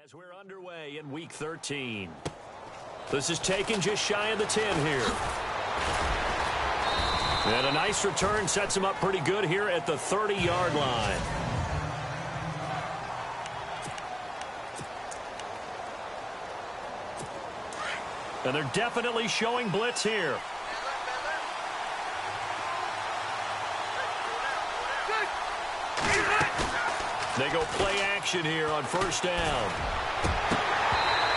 As we're underway in Week 13. This is taken just shy of the 10 here. And a nice return sets him up pretty good here at the 30-yard line. And they're definitely showing blitz here. They go play action here on first down.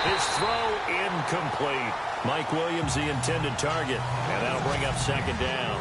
His throw incomplete. Mike Williams, the intended target. And that'll bring up second down.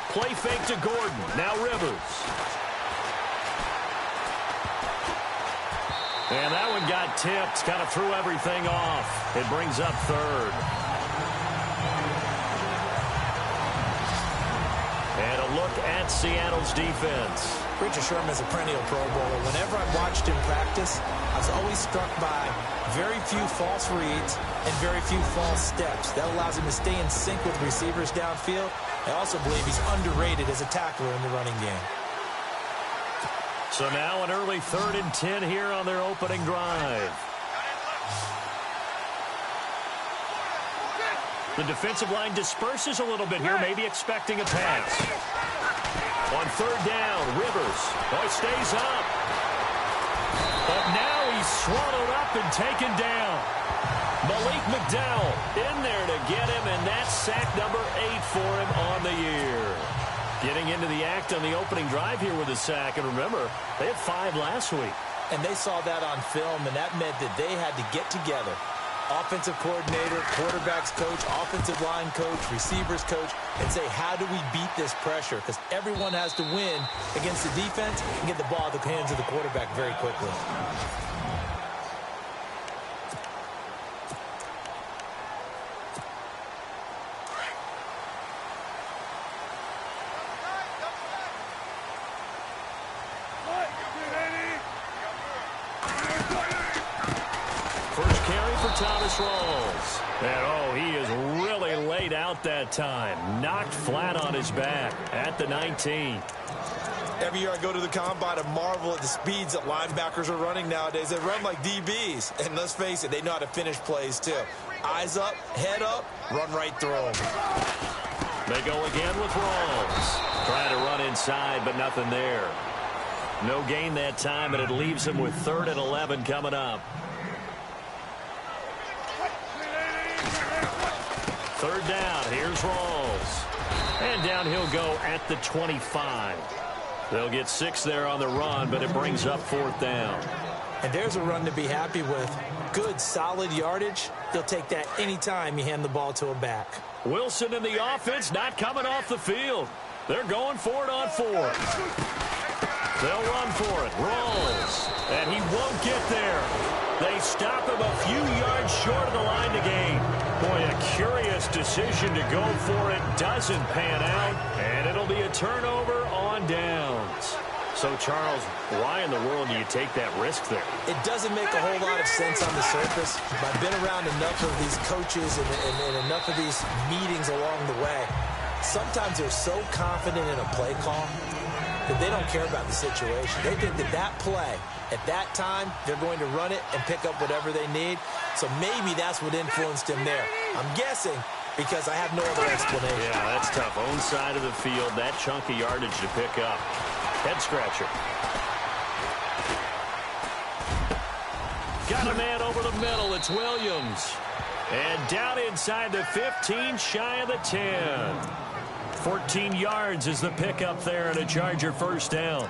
Play fake to Gordon. Now Rivers. And that one got tipped. Kind of threw everything off. It brings up third. And a look at Seattle's defense. Richard Sherman is a perennial Pro Bowler. Whenever I've watched him practice, I was always struck by very few false reads and very few false steps. That allows him to stay in sync with receivers downfield. I also believe he's underrated as a tackler in the running game. So now an early 3rd and 10 here on their opening drive. The defensive line disperses a little bit here, maybe expecting a pass. On 3rd down, Rivers. Oh, he stays up. But now he's swallowed up and taken down. Malik McDowell in there to get him, and that's sack number 8 for him on the year. Getting into the act on the opening drive here with a sack. And remember, they had 5 last week. And they saw that on film, and that meant that they had to get together. Offensive coordinator, quarterbacks coach, offensive line coach, receivers coach, and say, how do we beat this pressure? Because everyone has to win against the defense and get the ball in the hands of the quarterback very quickly. Thomas Rawls. And, oh, he is really laid out that time. Knocked flat on his back at the 19. Every year I go to the combine and marvel at the speeds that linebackers are running nowadays. They run like DBs. And let's face it, they know how to finish plays, too. Eyes up, head up, run right through them. They go again with Rawls. Trying to run inside, but nothing there. No gain that time, and it leaves him with 3rd and 11 coming up. 3rd down, here's Rawls. And down he'll go at the 25. They'll get 6 there on the run, but it brings up 4th down. And there's a run to be happy with. Good, solid yardage. They'll take that anytime you hand the ball to a back. Wilson in the offense not coming off the field. They're going for it on 4th. They'll run for it. Rawls. And he won't get there. They stop him a few yards short of the line to gain. Boy, a curious decision to go for it. Doesn't pan out, and it'll be a turnover on downs. So, Charles, why in the world do you take that risk there? It doesn't make a whole lot of sense on the surface. I've been around enough of these coaches and enough of these meetings along the way. Sometimes they're so confident in a play call that they don't care about the situation. They think that that play, at that time, they're going to run it and pick up whatever they need. So maybe that's what influenced him there. I'm guessing because I have no other explanation. Yeah, that's tough. Own side of the field, that chunk of yardage to pick up. Head scratcher. Got a man over the middle. It's Williams. And down inside the 15, shy of the 10. 14 yards is the pickup there and a Charger first down.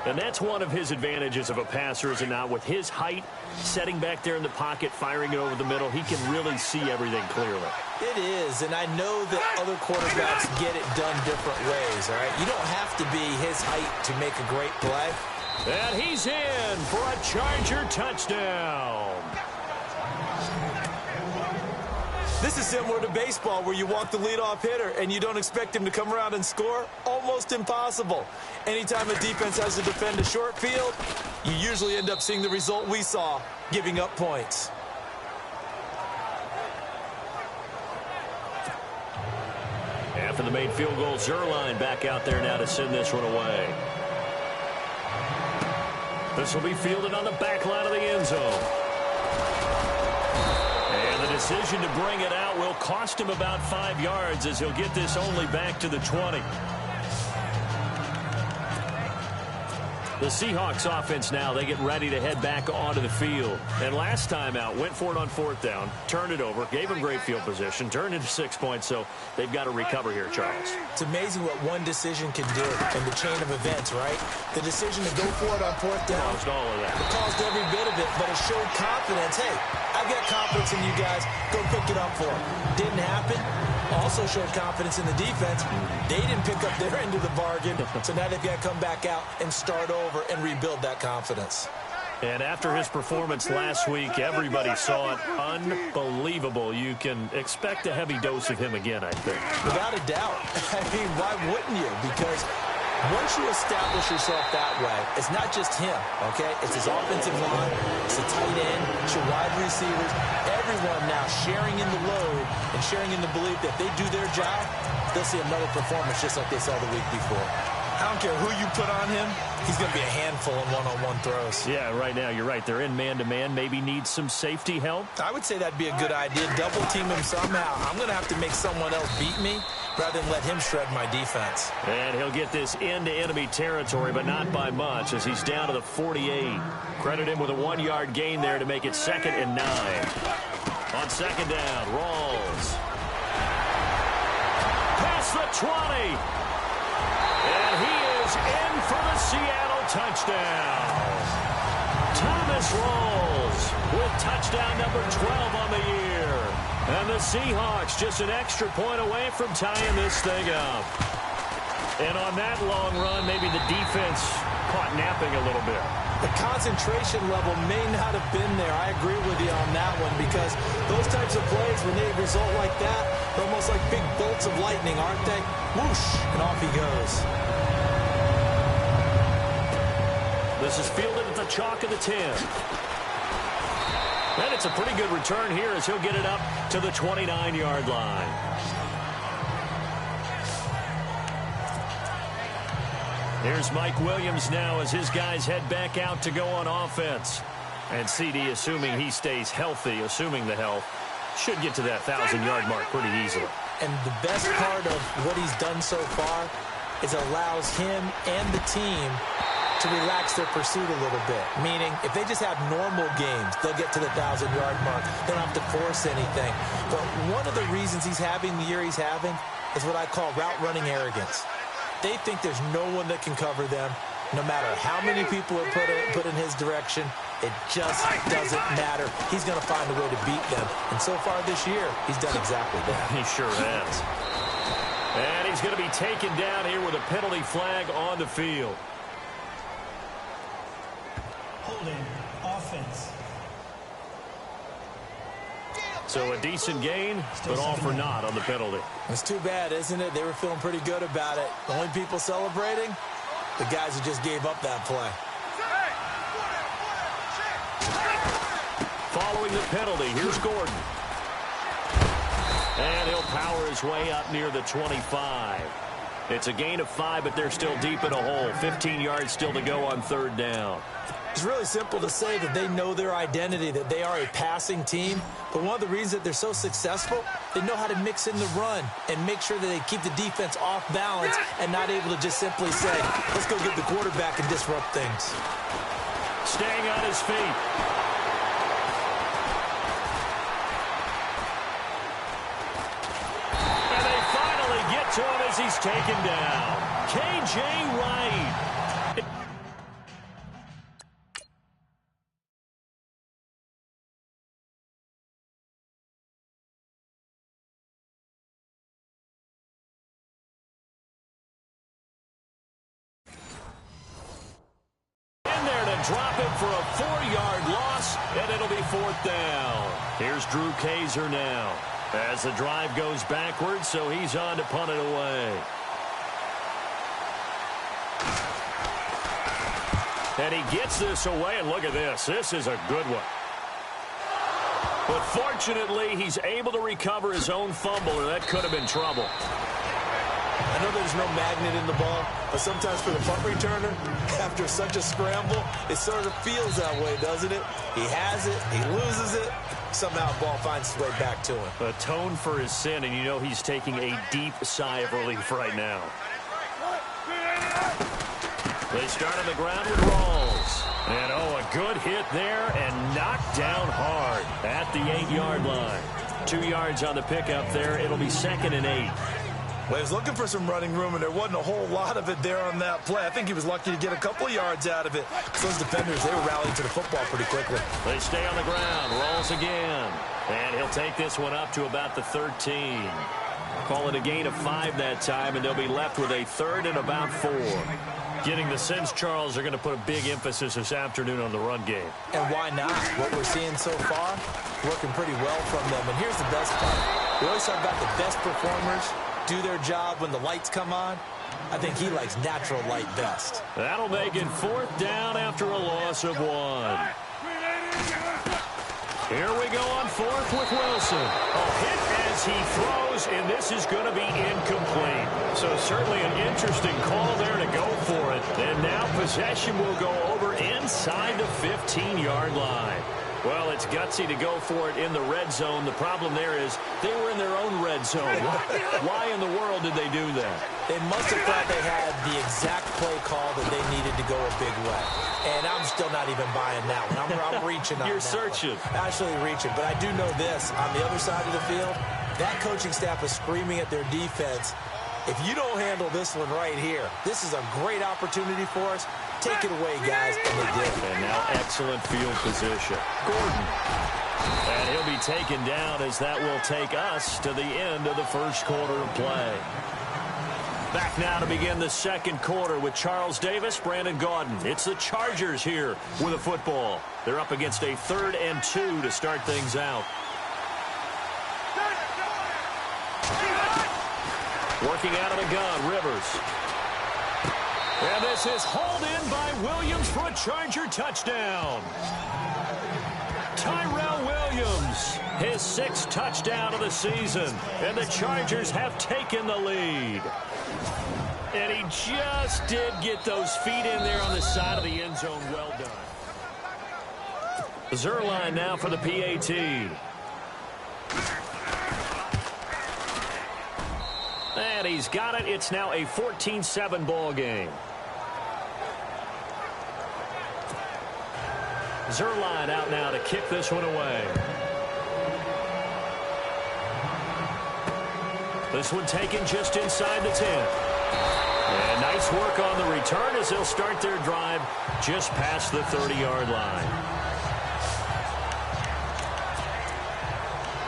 And that's one of his advantages of a passer, is it not? With his height, setting back there in the pocket, firing it over the middle, he can really see everything clearly. It is, and I know that other quarterbacks get it done different ways, all right? You don't have to be his height to make a great play. And he's in for a Charger touchdown. This is similar to baseball where you walk the leadoff hitter and you don't expect him to come around and score. Almost impossible. Anytime a defense has to defend a short field, you usually end up seeing the result we saw, giving up points. After the made field goal, Zerline back out there now to send this one away. This will be fielded on the back line of the end zone. And the decision to bring it out will cost him about 5 yards, as he'll get this only back to the 20. The Seahawks offense now, they get ready to head back onto the field. And last time out, went for it on fourth down, turned it over, gave him great field position, turned into 6 points, so they've got to recover here, Charles. It's amazing what one decision can do in the chain of events, right? The decision to go for it on fourth down. Caused all of that. It caused every bit of it, but it showed confidence. Hey, I've got confidence in you guys. Go pick it up for them. Didn't happen. Also showed confidence in the defense. They didn't pick up their end of the bargain, so now they've got to come back out and start over and rebuild that confidence. And after his performance last week, everybody saw it. Unbelievable. You can expect a heavy dose of him again, I think. Without a doubt. I mean, why wouldn't you? Because once you establish yourself that way, it's not just him, okay? It's his offensive line, it's the tight end, it's your wide receivers, everyone now sharing in the load and sharing in the belief that if they do their job, they'll see another performance just like they saw the week before. I don't care who you put on him, he's going to be a handful in one-on-one throws. Yeah, right now, you're right. They're in man-to-man, maybe needs some safety help. I would say that'd be a good idea. Double team him somehow. I'm going to have to make someone else beat me rather than let him shred my defense. And he'll get this into enemy territory, but not by much, as he's down to the 48. Credit him with a 1-yard gain there to make it 2nd and 9. On second down, Rawls. Past the 20. And he is in for the Seattle touchdown. Thomas Rawls with touchdown number 12 on the year. And the Seahawks just an extra point away from tying this thing up. And on that long run, maybe the defense caught napping a little bit. The concentration level may not have been there. I agree with you on that one, because those types of plays, when they result like that, they're almost like big bolts of lightning, aren't they? Whoosh, and off he goes. This is fielded at the chalk of the 10. And it's a pretty good return here as he'll get it up to the 29-yard line. Here's Mike Williams now as his guys head back out to go on offense. And CD, assuming he stays healthy, assuming the health, should get to that 1,000-yard mark pretty easily. And the best part of what he's done so far is it allows him and the team to relax their pursuit a little bit. Meaning, if they just have normal games, they'll get to the 1,000-yard mark. They don't have to force anything. But one of the reasons he's having the year he's having is what I call route-running arrogance. They think there's no one that can cover them. No matter how many people are put in his direction, it just doesn't matter. He's going to find a way to beat them. And so far this year, he's done exactly that. He sure has. And he's going to be taken down here with a penalty flag on the field. Holding offense. So So a decent gain, but all for naught on the penalty. It's too bad, isn't it? They were feeling pretty good about it. The only people celebrating, the guys who just gave up that play. Following the penalty, here's Gordon. And he'll power his way up near the 25. It's a gain of 5, but they're still deep in a hole. 15 yards still to go on third down. It's really simple to say that they know their identity, that they are a passing team. But one of the reasons that they're so successful, they know how to mix in the run and make sure that they keep the defense off balance and not able to just simply say, let's go get the quarterback and disrupt things. Staying on his feet. And they finally get to him as he's taken down. K.J. Wright. Drop it for a 4-yard loss, and it'll be 4th down. Here's Drew Kaiser now as the drive goes backwards, so he's on to punt it away. And he gets this away, and look at this. This is a good one. But fortunately, he's able to recover his own fumble, or that could have been trouble. I know there's no magnet in the ball, but sometimes for the punt returner, after such a scramble, it sort of feels that way, doesn't it? He has it, he loses it, somehow the ball finds its way back to him. Atone for his sin, and you know he's taking a deep sigh of relief right now. They start on the ground with Rawls. And, oh, a good hit there and knocked down hard at the 8-yard line. 2 yards on the pickup there. It'll be 2nd and 8. Well, he was looking for some running room, and there wasn't a whole lot of it there on that play. I think he was lucky to get a couple of yards out of it. Those defenders, they were rallying to the football pretty quickly. They stay on the ground. Rawls again. And he'll take this one up to about the 13. Call it a gain of 5 that time, and they'll be left with a 3rd and about 4. Getting the sense, Charles, they're going to put a big emphasis this afternoon on the run game. And why not? What we're seeing so far, working pretty well from them. And here's the best part. We always talk about the best performers do their job when the lights come on. I think he likes natural light best. That'll make it 4th down after a loss of 1. Here we go on 4th with Wilson. A hit as he throws, and this is going to be incomplete. So certainly an interesting call there to go for it. And now possession will go over inside the 15-yard line. Well, it's gutsy to go for it in the red zone. The problem there is they were in their own red zone. Why in the world did they do that? They must have thought they had the exact play call that they needed to go a big way. And I'm still not even buying that one. I'm reaching on You're that searching. One. Actually reaching. But I do know this. On the other side of the field, that coaching staff is screaming at their defense, if you don't handle this one right here, this is a great opportunity for us. Take it away, guys, and they did. And now excellent field position. Gordon. And he'll be taken down as that will take us to the end of the first quarter of play. Back now to begin the second quarter with Charles Davis, Brandon Gaudin. It's the Chargers here with a football. They're up against a 3rd and 2 to start things out. Working out of the gun, Rivers. And this is hauled in by Williams for a Charger touchdown. Tyrell Williams, his 6th touchdown of the season. And the Chargers have taken the lead. And he just did get those feet in there on the side of the end zone. Well done. Zerline now for the PAT. And he's got it. It's now a 14-7 ball game. Zerline out now to kick this one away. This one taken just inside the 10. And nice work on the return as they'll start their drive just past the 30-yard line.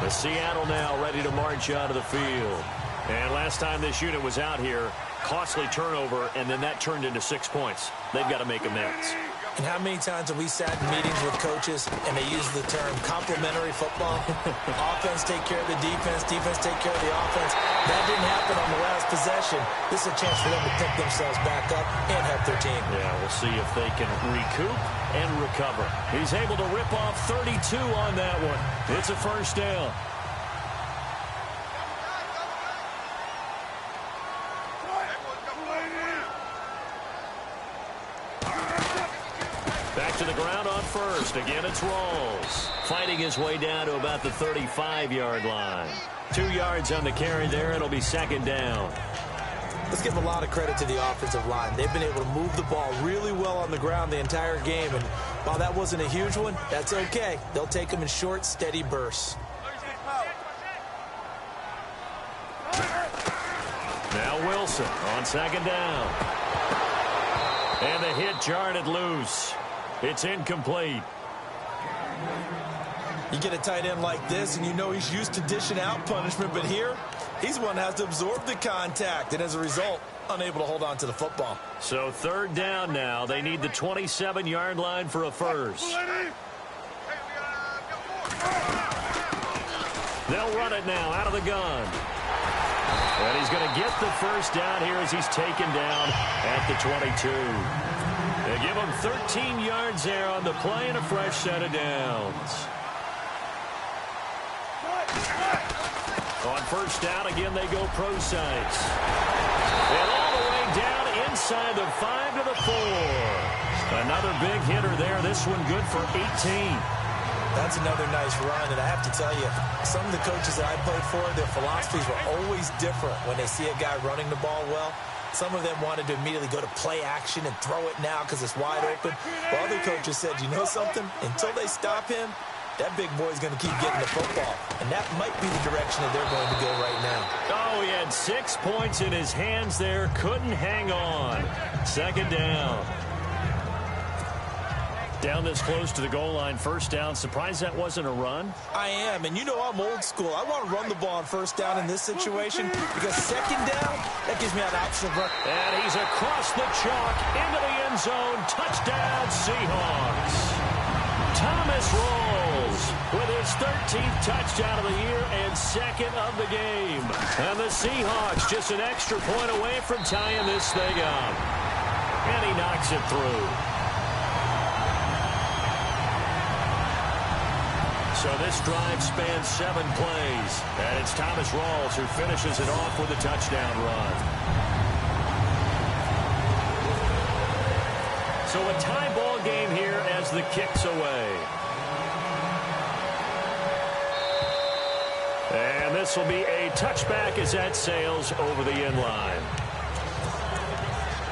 The Seattle now ready to march out of the field. And last time this unit was out here, costly turnover, and then that turned into 6 points. They've got to make amends. And how many times have we sat in meetings with coaches and they use the term complementary football? Offense take care of the defense, defense take care of the offense. That didn't happen on the last possession. This is a chance for them to pick themselves back up and help their team. Yeah, we'll see if they can recoup and recover. He's able to rip off 32 on that one. It's a first down. Back to the ground on first. Again, it's Rawls. Fighting his way down to about the 35-yard line. 2 yards on the carry there. It'll be second down. Let's give a lot of credit to the offensive line. They've been able to move the ball really well on the ground the entire game. And while that wasn't a huge one, that's okay. They'll take them in short, steady bursts. Now Wilson on second down. And the hit jarred it loose. It's incomplete. You get a tight end like this, and you know he's used to dishing out punishment, but here, he's one that has to absorb the contact, and as a result, unable to hold on to the football. So third down now. They need the 27-yard line for a first. They'll run it now out of the gun. And he's going to get the first down here as he's taken down at the 22. They give him 13 yards there on the play and a fresh set of downs. On first down, again, they go pro sides. And all the way down inside the 5 to the 4. Another big hitter there. This one good for 18. That's another nice run, and I have to tell you, some of the coaches that I played for, their philosophies were always different when they see a guy running the ball well. Some of them wanted to immediately go to play action and throw it now because it's wide open. While other coaches said, you know something? Until they stop him, that big boy's going to keep getting the football. And that might be the direction that they're going to go right now. Oh, he had 6 points in his hands there. Couldn't hang on. Second down. Down this close to the goal line, first down. Surprised that wasn't a run? I am, and you know I'm old school. I want to run the ball on first down in this situation because second down, that gives me an option of run. And he's across the chalk into the end zone. Touchdown, Seahawks. Thomas Rawls with his 13th touchdown of the year and second of the game. And the Seahawks just an extra point away from tying this thing up. And he knocks it through. So this drive spans 7 plays. And it's Thomas Rawls who finishes it off with a touchdown run. So a tie ball game here as the kick's away. And this will be a touchback as that sails over the end line.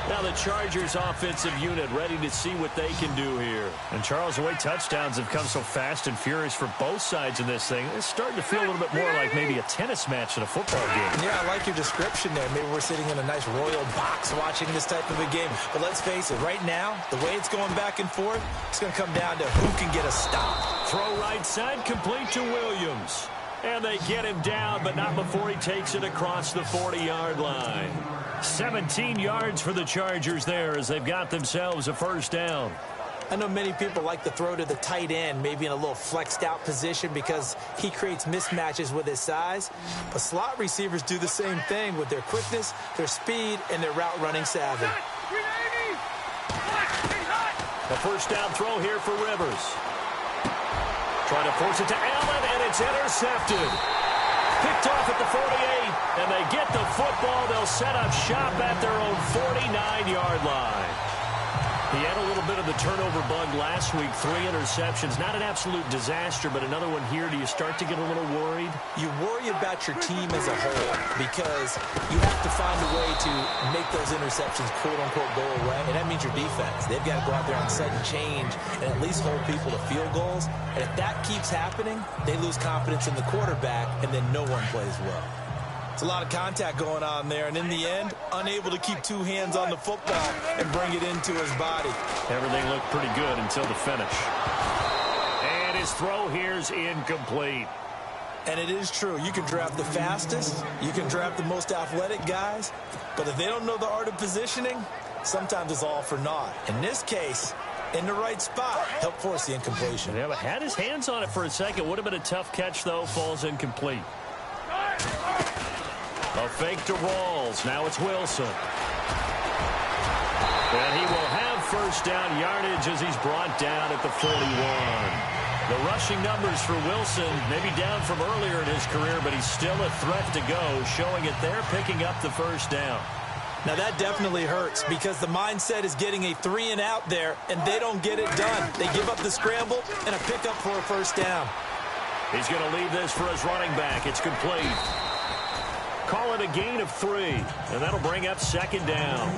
Now the Chargers offensive unit ready to see what they can do here. And Charles, the way touchdowns have come so fast and furious for both sides in this thing, it's starting to feel a little bit more like maybe a tennis match than a football game. Yeah, I like your description there. Maybe we're sitting in a nice royal box watching this type of a game. But let's face it, right now, the way it's going back and forth, it's going to come down to who can get a stop. Throw right side, complete to Williams. And they get him down, but not before he takes it across the 40-yard line. 17 yards for the Chargers there as they've got themselves a first down. I know many people like to throw to the tight end, maybe in a little flexed out position because he creates mismatches with his size. But slot receivers do the same thing with their quickness, their speed, and their route running savvy. A first down throw here for Rivers. Trying to force it to Allen, and it's intercepted. Picked off at the 48, and they get the football. They'll set up shop at their own 49-yard line. He had a little bit of the turnover bug last week, 3 interceptions. Not an absolute disaster, but another one here. Do you start to get a little worried? You worry about your team as a whole because you have to find a way to make those interceptions, quote-unquote, go away, and that means your defense. They've got to go out there on sudden change and at least hold people to field goals. And if that keeps happening, they lose confidence in the quarterback, and then no one plays well. It's a lot of contact going on there, and in the end, unable to keep 2 hands on the football and bring it into his body. Everything looked pretty good until the finish. And his throw here's incomplete. And it is true. You can draft the fastest. You can draft the most athletic guys. But if they don't know the art of positioning, sometimes it's all for naught. In this case, in the right spot. Help force the incompletion. Yeah, but had his hands on it for a second. Would have been a tough catch, though. Falls incomplete. A fake to Rawls. Now it's Wilson. And he will have first down yardage as he's brought down at the 41. The rushing numbers for Wilson, maybe down from earlier in his career, but he's still a threat to go, showing it there, picking up the first down. Now that definitely hurts because the mindset is getting a 3-and-out there, and they don't get it done. They give up the scramble and a pickup for a first down. He's going to leave this for his running back. It's complete. Call it a gain of 3, and that'll bring up second down.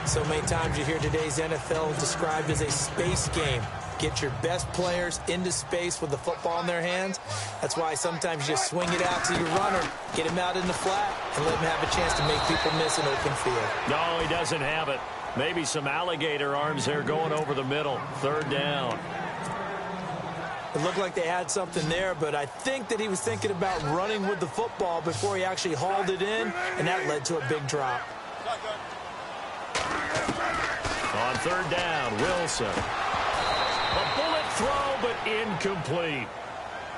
So many times you hear today's NFL described as a space game. Get your best players into space with the football in their hands. That's why sometimes you just swing it out to your runner, get him out in the flat, and let him have a chance to make people miss an open field. No, he doesn't have it. Maybe some alligator arms there going over the middle. Third down. It looked like they had something there, but I think that he was thinking about running with the football before he actually hauled it in, and that led to a big drop. On third down, Wilson. A bullet throw, but incomplete.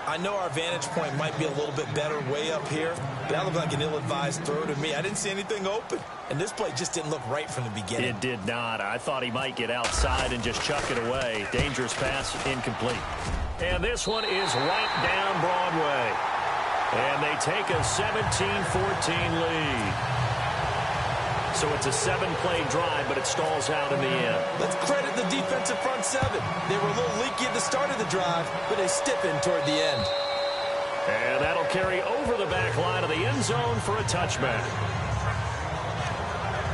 I know our vantage point might be a little bit better way up here, but that looked like an ill-advised throw to me. I didn't see anything open, and this play just didn't look right from the beginning. It did not. I thought he might get outside and just chuck it away. Dangerous pass, incomplete. And this one is right down Broadway. And they take a 17-14 lead. So it's a 7-play drive, but it stalls out in the end. Let's credit the defensive front seven. They were a little leaky at the start of the drive, but they stiffened toward the end. And that'll carry over the back line of the end zone for a touchback.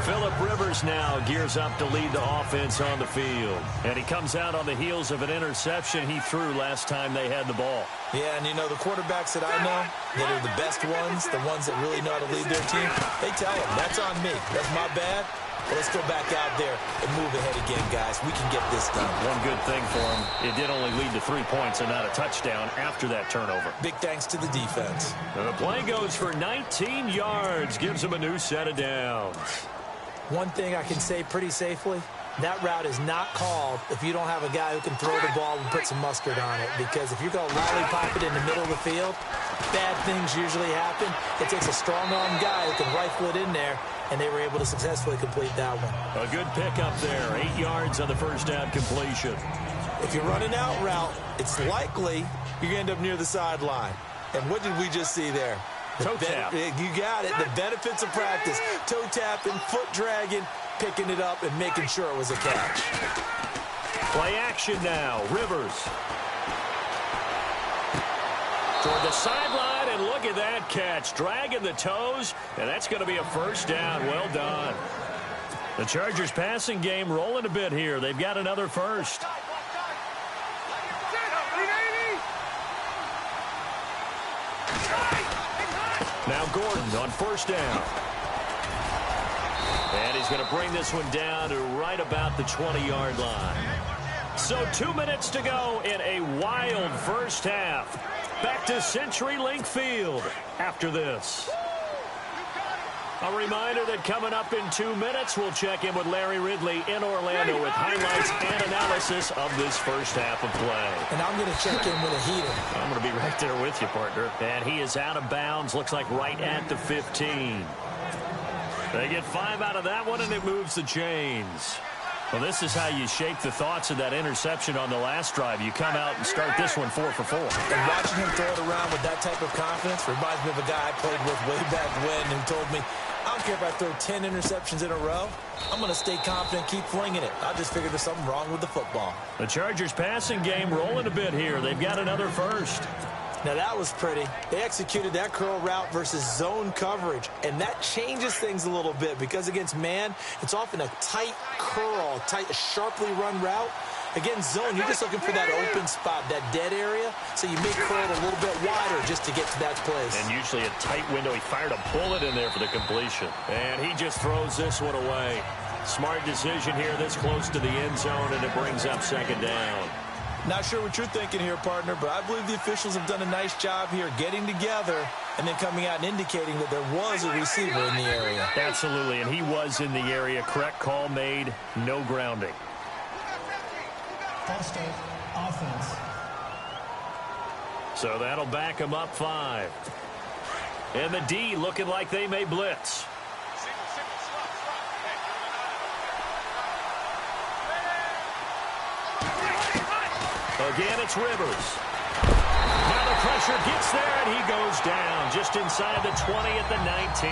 Phillip Rivers now gears up to lead the offense on the field. And he comes out on the heels of an interception he threw last time they had the ball. Yeah, and you know, the quarterbacks that I know that are the best ones, the ones that really know how to lead their team, they tell them, that's on me. That's my bad. Well, let's go back out there and move ahead again, guys. We can get this done. One good thing for him, it did only lead to 3 points and not a touchdown after that turnover. Big thanks to the defense. The play goes for 19 yards, gives him a new set of downs. One thing I can say pretty safely, that route is not called if you don't have a guy who can throw the ball and put some mustard on it. Because if you're going to lollipop it in the middle of the field, bad things usually happen. It takes a strong-arm guy who can rifle it in there, and they were able to successfully complete that one. A good pickup there, 8 yards on the first down completion. If you run an out route, it's likely you're going to end up near the sideline. And what did we just see there? Toe tap. You got it. The benefits of practice. Toe tapping, foot dragging, picking it up, and making sure it was a catch. Play action now. Rivers. Toward the sideline, and look at that catch. Dragging the toes, and that's going to be a first down. Well done. The Chargers passing game rolling a bit here. They've got another first. Now Gordon on first down. And he's going to bring this one down to right about the 20-yard line. So 2 minutes to go in a wild first half. Back to CenturyLink Field after this. A reminder that coming up in 2 minutes, we'll check in with Larry Ridley in Orlando with highlights and analysis of this first half of play. And I'm going to check in with a heater. I'm going to be right there with you, partner. And he is out of bounds, looks like right at the 15. They get 5 out of that one, and it moves the chains. Well, this is how you shake the thoughts of that interception on the last drive. You come out and start this one 4 for 4. And watching him throw it around with that type of confidence reminds me of a guy I played with way back when who told me, I don't care if I throw 10 interceptions in a row. I'm going to stay confident, keep flinging it. I just figured there's something wrong with the football. The Chargers passing game rolling a bit here. They've got another first. Now, that was pretty. They executed that curl route versus zone coverage, and that changes things a little bit because against man, it's often a tight curl, a sharply run route. Against zone, you're just looking for that open spot, that dead area, so you may curl it a little bit wider just to get to that place. And usually a tight window. He fired a bullet in there for the completion. And he just throws this one away. Smart decision here this close to the end zone, and it brings up second down. Not sure what you're thinking here, partner, but I believe the officials have done a nice job here getting together and then coming out and indicating that there was a receiver in the area. Absolutely, and he was in the area. Correct call made, no grounding. Ball start, offense. So that'll back them up 5. And the D looking like they may blitz. Again, it's Rivers. Now the pressure gets there, and he goes down just inside the 20 at the 19.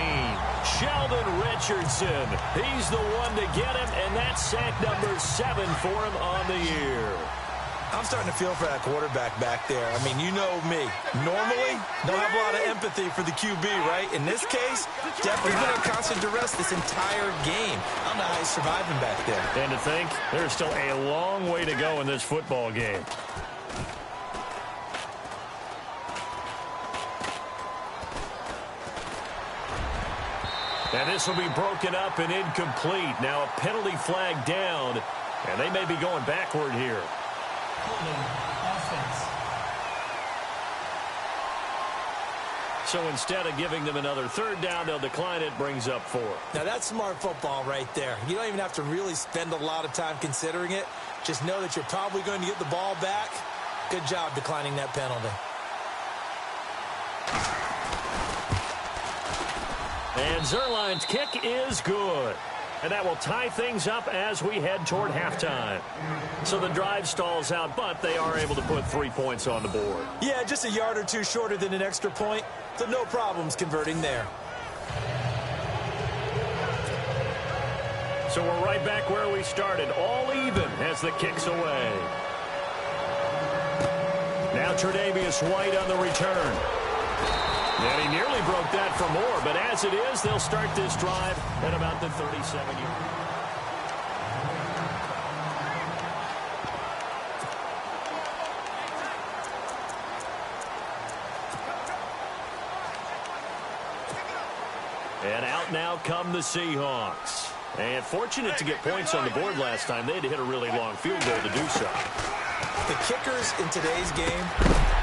Sheldon Richardson, he's the one to get him, and that's sack number 7 for him on the year. I'm starting to feel for that quarterback back there. I mean, you know me. Normally, don't have a lot of empathy for the QB, right? In this case, definitely been on constant duress this entire game. I don't know how he's surviving back there. And to think, there's still a long way to go in this football game. And this will be broken up and incomplete. Now a penalty flag down, and they may be going backward here. Offense. So instead of giving them another 3rd down, they'll decline it, brings up 4. Now that's smart football right there. You don't even have to really spend a lot of time considering it. Just know that you're probably going to get the ball back. Good job declining that penalty. And Zerline's kick is good. And that will tie things up as we head toward halftime. So the drive stalls out, but they are able to put 3 points on the board. Yeah, just a yard or two shorter than an extra point, so no problems converting there. So we're right back where we started, all even as the kick's away. Now Tre'Davious White on the return. And he nearly broke that for more, but as it is, they'll start this drive at about the 37-yard. And out now come the Seahawks. And fortunate to get points on the board last time. They had to hit a really long field goal to do so. The kickers in today's game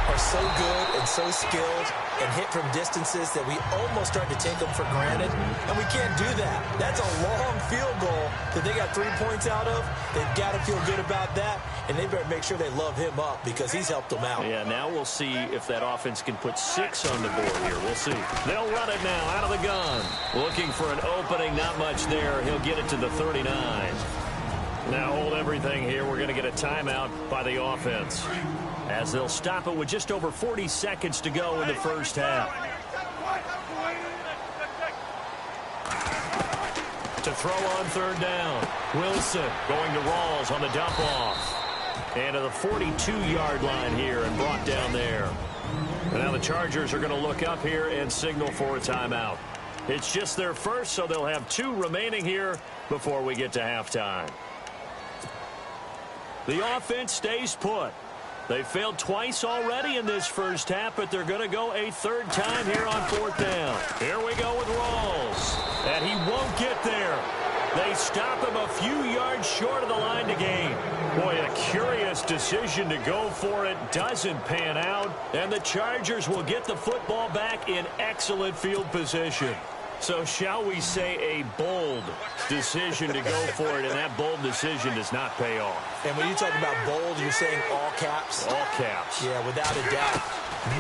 are so good and so skilled and hit from distances that we almost start to take them for granted, and we can't do that. That's a long field goal that they got 3 points out of. They've got to feel good about that, and they better make sure they love him up because he's helped them out. Yeah, now we'll see if that offense can put 6 on the board here. We'll see. They'll run it now out of the gun. Looking for an opening, not much there. He'll get it to the 39. Now hold everything here. We're going to get a timeout by the offense, as they'll stop it with just over 40 seconds to go in the first half. To throw on 3rd down. Wilson going to Rawls on the dump off. And to the 42-yard line here and brought down there. And now the Chargers are going to look up here and signal for a timeout. It's just their first, so they'll have 2 remaining here before we get to halftime. The offense stays put. They failed twice already in this first half, but they're going to go a 3rd time here on 4th down. Here we go with Rawls. And he won't get there. They stop him a few yards short of the line to gain. Boy, a curious decision to go for it. Doesn't pan out. And the Chargers will get the football back in excellent field position. So shall we say a bold decision to go for it, and that bold decision does not pay off. And when you talk about bold, you're saying all caps? All caps. Yeah, without a doubt.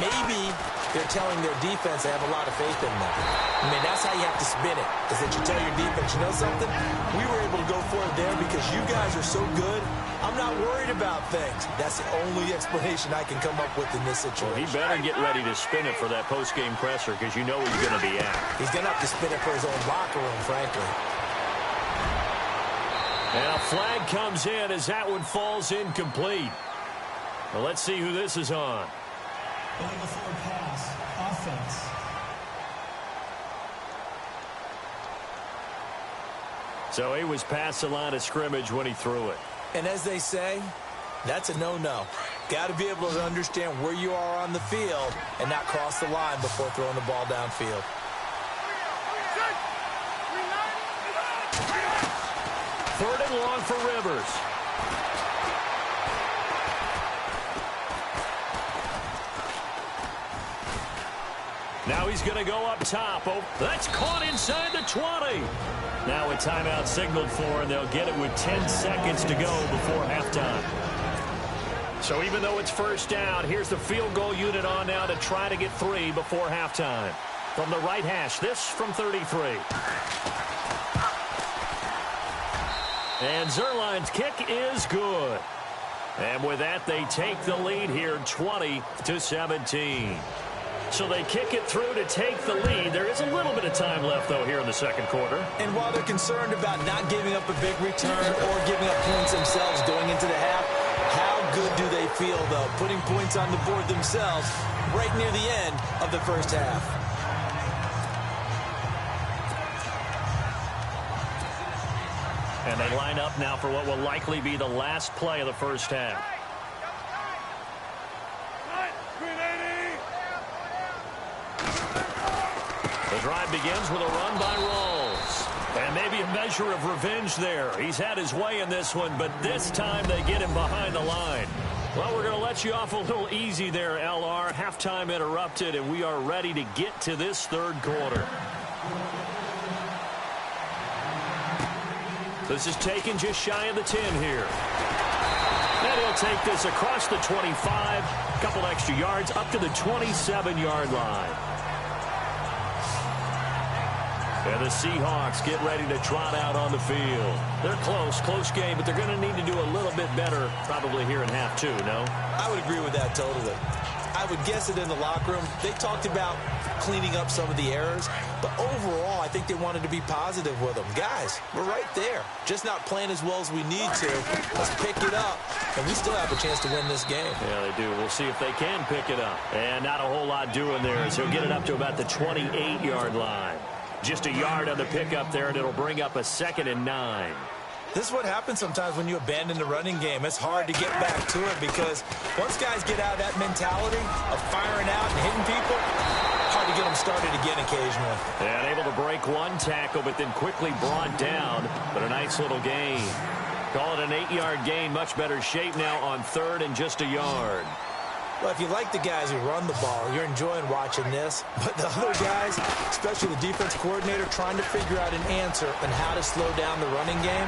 Maybe they're telling their defense they have a lot of faith in them. I mean, that's how you have to spin it, is that you tell your defense, you know something? We were able to go for it there because you guys are so good. I'm not worried about things. That's the only explanation I can come up with in this situation. Well, he better get ready to spin it for that post-game presser because you know he's going to be out. He's going to have to spin it for his own locker room, frankly. And a flag comes in as that one falls incomplete. Well, let's see who this is on. Illegal forward pass. Offense. So he was past the line of scrimmage when he threw it. And as they say, that's a no-no. Got to be able to understand where you are on the field and not cross the line before throwing the ball downfield. Third and long for Rivers. Now he's going to go up top. Oh, that's caught inside the 20. Now a timeout signaled for, and they'll get it with 10 seconds to go before halftime. So even though it's first down, here's the field goal unit on now to try to get 3 before halftime. From the right hash, this from 33. And Zerline's kick is good. And with that, they take the lead here 20-17. So they kick it through to take the lead. There is a little bit of time left, though, here in the second quarter. And while they're concerned about not giving up a big return or giving up points themselves going into the half, how good do they feel, though, putting points on the board themselves right near the end of the first half? And they line up now for what will likely be the last play of the first half. The drive begins with a run by Rawls. And maybe a measure of revenge there. He's had his way in this one, but this time they get him behind the line. Well, we're going to let you off a little easy there, LR. Halftime interrupted, and we are ready to get to this third quarter. This is taken just shy of the 10 here. And he'll take this across the 25, a couple extra yards, up to the 27-yard line. And the Seahawks get ready to trot out on the field. They're close game, but they're going to need to do a little bit better probably here in half 2, no? I would agree with that totally. I would guess that in the locker room, they talked about cleaning up some of the errors, but overall, I think they wanted to be positive with them. Guys, we're right there. Just not playing as well as we need to. Let's pick it up, and we still have a chance to win this game. Yeah, they do. We'll see if they can pick it up. And not a whole lot doing there as he'll get it up to about the 28-yard line. Just a yard on the pickup there, and it'll bring up a 2nd and 9. This is what happens sometimes when you abandon the running game. It's hard to get back to it because once guys get out of that mentality of firing out and hitting people, hard to get them started again occasionally. And able to break one tackle, but then quickly brought down. But a nice little gain. Call it an 8-yard gain. Much better shape now on 3rd and just a yard. Well, if you like the guys who run the ball, you're enjoying watching this. But the other guys, especially the defense coordinator, trying to figure out an answer on how to slow down the running game,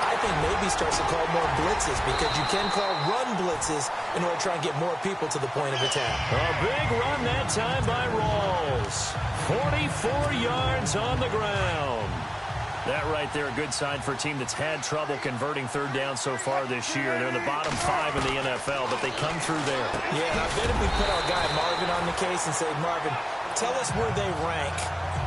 I think maybe starts to call more blitzes because you can call run blitzes in order to try and get more people to the point of attack. A big run that time by Rawls. 44 yards on the ground. That right there, a good sign for a team that's had trouble converting 3rd down so far this year. They're in the bottom 5 in the NFL, but they come through there. Yeah, I bet if we put our guy Marvin on the case and say, Marvin, tell us where they rank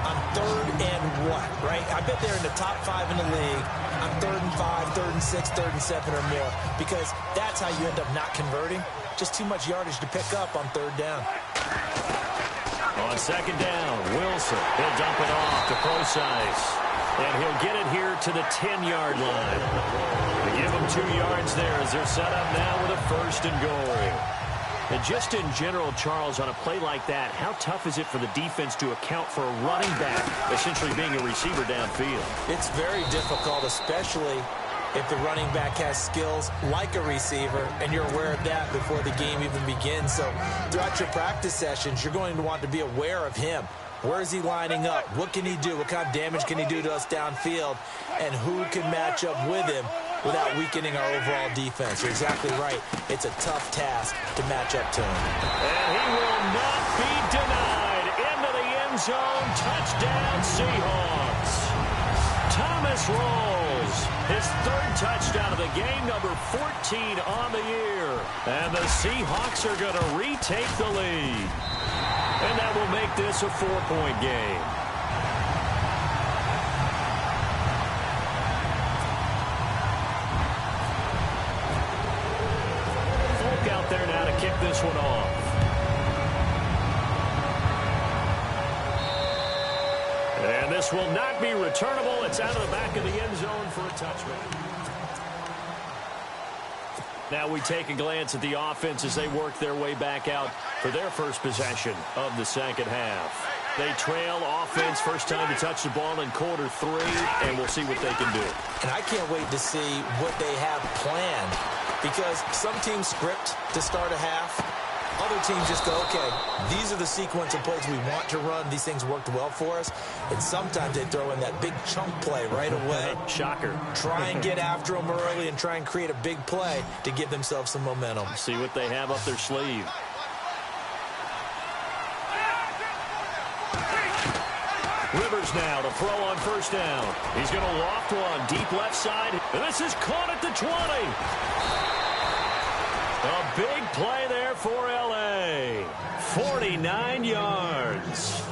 on 3rd and what, right? I bet they're in the top 5 in the league on 3rd and 5, 3rd and 6, 3rd and 7 or more, because that's how you end up not converting. Just too much yardage to pick up on 3rd down. On 2nd down, Wilson. He'll dump it off to Procise. And he'll get it here to the 10-yard line. They give him 2 yards there as they're set up now with a 1st and goal. And just in general, Charles, on a play like that, how tough is it for the defense to account for a running back essentially being a receiver downfield? It's very difficult, especially if the running back has skills like a receiver, and you're aware of that before the game even begins. So throughout your practice sessions, you're going to want to be aware of him. Where is he lining up? What can he do? What kind of damage can he do to us downfield? And who can match up with him without weakening our overall defense? You're exactly right. It's a tough task to match up to him. And he will not be denied. Into the end zone. Touchdown, Seahawks. Thomas Rawls, his 3rd touchdown of the game, number 14 on the year. And the Seahawks are going to retake the lead. And that will make this a 4-point game. Folk out there now to kick this one off. And this will not be returnable. It's out of the back of the end zone for a touchback. Now we take a glance at the offense as they work their way back out for their first possession of the second half. They trail offense, first time to touch the ball in quarter 3, and we'll see what they can do. And I can't wait to see what they have planned, because some teams script to start a half. Other teams just go, okay, these are the sequence of plays we want to run. These things worked well for us. And sometimes they throw in that big chunk play right away. Shocker. Try and get after them early and try and create a big play to give themselves some momentum. See what they have up their sleeve. Rivers now to throw on first down. He's going to loft one deep left side. And this is caught at the 20. A big play there for L.A. 49 yards.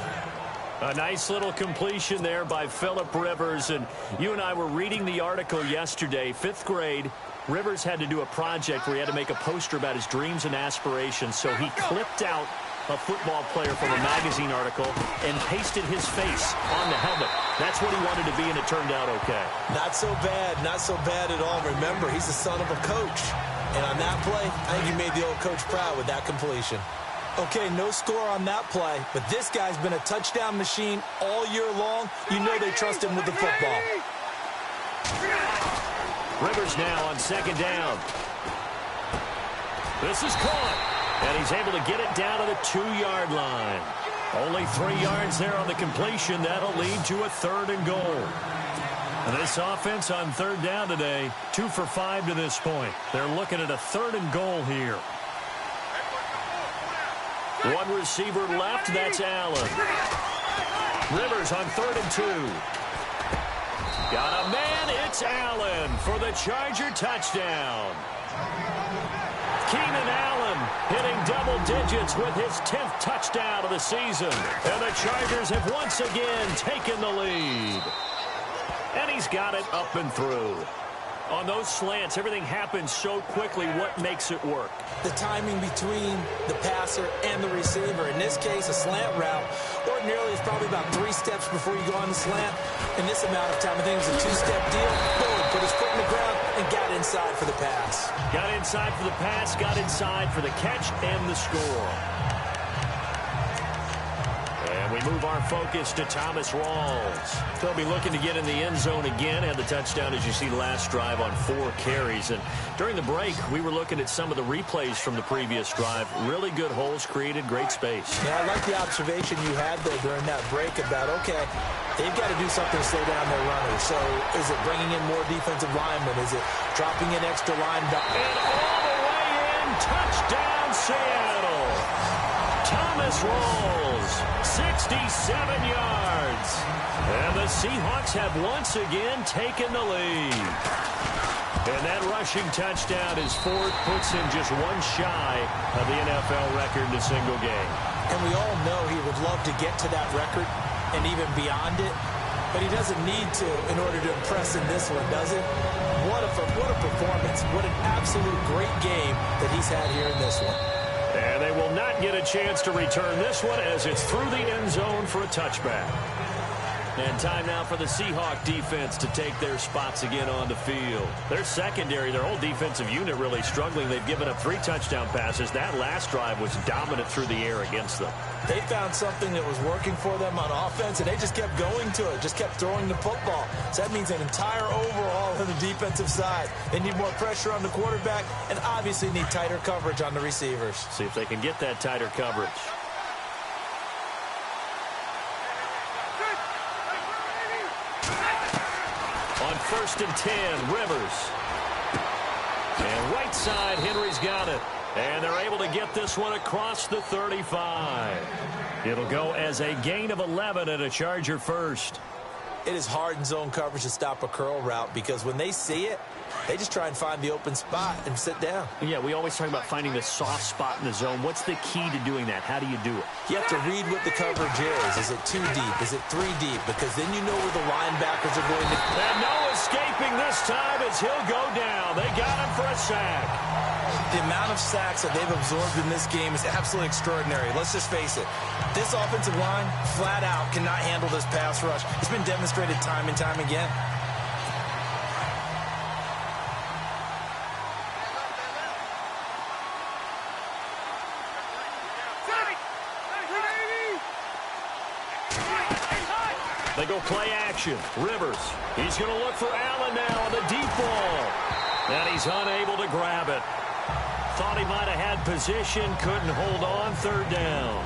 A nice little completion there by Phillip Rivers. And you and I were reading the article yesterday, 5th grade. Rivers had to do a project where he had to make a poster about his dreams and aspirations. So he clipped out a football player from a magazine article and pasted his face on the helmet. That's what he wanted to be, and it turned out okay. Not so bad. Not so bad at all. Remember, he's the son of a coach. And on that play, I think he made the old coach proud with that completion. Okay, no score on that play, but this guy's been a touchdown machine all year long. You know they trust him with the football. Rivers now on second down. This is caught. And he's able to get it down to the 2-yard line. Only 3 yards there on the completion. That'll lead to a 3rd and goal. And this offense on 3rd down today, 2 for 5 to this point. They're looking at a 3rd and goal here. One receiver left, that's Allen. Rivers on 3rd and 2. Got a man, it's Allen for the Charger touchdown. Keenan Allen hitting double digits with his 10th touchdown of the season. And the Chargers have once again taken the lead. And he's got it up and through. On those slants, everything happens so quickly. What makes it work? The timing between the passer and the receiver. In this case, a slant route ordinarily is probably about 3 steps before you go on the slant. In this amount of time, I think it was a 2-step deal. Boom, put his foot in the ground and got inside for the pass. Got inside for the pass, got inside for the catch and the score. And we move our focus to Thomas Rawls. They'll be looking to get in the end zone again. Had the touchdown, as you see, last drive on 4 carries. And during the break, we were looking at some of the replays from the previous drive. Really good holes created, great space. Yeah, I like the observation you had there during that break about, okay, they've got to do something to slow down their runners. So is it bringing in more defensive linemen? Is it dropping in extra linebackers? And all the way in, touchdown Seattle. Thomas Rawls, 67 yards. And the Seahawks have once again taken the lead. And that rushing touchdown is 4th, puts him just 1 shy of the NFL record in a single game. And we all know he would love to get to that record and even beyond it. But he doesn't need to in order to impress in this one, does it? What a performance. What an absolute great game that he's had here in this one. And they will not get a chance to return this one as it's through the end zone for a touchback. And time now for the Seahawk defense to take their spots again on the field. Their secondary, their whole defensive unit really struggling. They've given up 3 touchdown passes. That last drive was dominant through the air against them. They found something that was working for them on offense, and they just kept going to it, just kept throwing the football. So that means an entire overhaul on the defensive side. They need more pressure on the quarterback and obviously need tighter coverage on the receivers. See if they can get that tighter coverage. On 1st and 10, Rivers. And right side, Henry's got it. And they're able to get this one across the 35. It'll go as a gain of 11 and a Charger first. It is hard in zone coverage to stop a curl route because when they see it, they just try and find the open spot and sit down. Yeah, we always talk about finding the soft spot in the zone. What's the key to doing that? How do you do it? You have to read what the coverage is. Is it 2 deep? Is it 3 deep? Because then you know where the linebackers are going to... And no escaping this time as he'll go down. They got him for a sack. The amount of sacks that they've absorbed in this game is absolutely extraordinary. Let's just face it. This offensive line, flat out, cannot handle this pass rush. It's been demonstrated time and time again. They go play action. Rivers. He's going to look for Allen now on the deep ball. And he's unable to grab it. Thought he might have had position, couldn't hold on, third down.